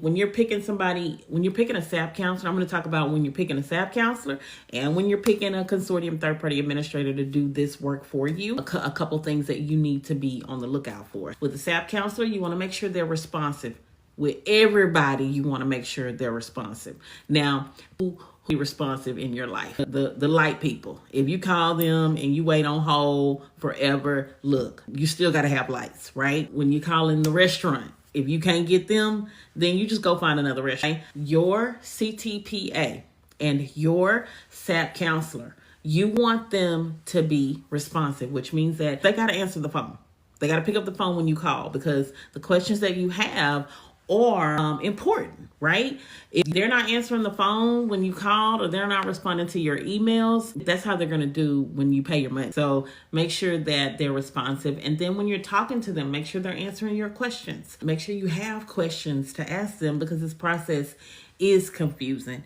When you're picking somebody, when you're picking a SAP counselor, I'm going to talk about when you're picking a SAP counselor and when you're picking a consortium third-party administrator to do this work for you, a couple things that you need to be on the lookout for. With a SAP counselor, you want to make sure they're responsive. With everybody, you want to make sure they're responsive. Now, who be responsive in your life? The light people. If you call them and you wait on hold forever, look, you still got to have lights, right? When you call in the restaurant, if you can't get them, then you just go find another restaurant. Your CTPA and your SAP counselor, you want them to be responsive, which means that they got to answer the phone. They got to pick up the phone when you call, because the questions that you have are important, right? If they're not answering the phone when you called, or they're not responding to your emails, that's how they're going to do when you pay your money. So make sure that they're responsive. And then when you're talking to them, make sure they're answering your questions. Make sure you have questions to ask them, because this process is confusing.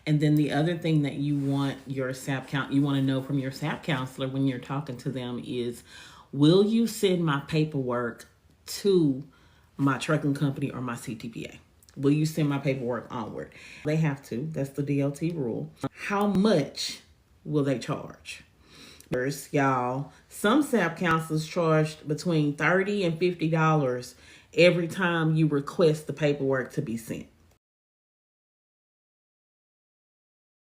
And then the other thing that you want your you want to know from your SAP counselor when you're talking to them is, will you send my paperwork to my trucking company or my CTPA? Will you send my paperwork onward? They have to. That's the DOT rule. How much will they charge? First, y'all, some SAP counselors charge between $30 and $50 every time you request the paperwork to be sent.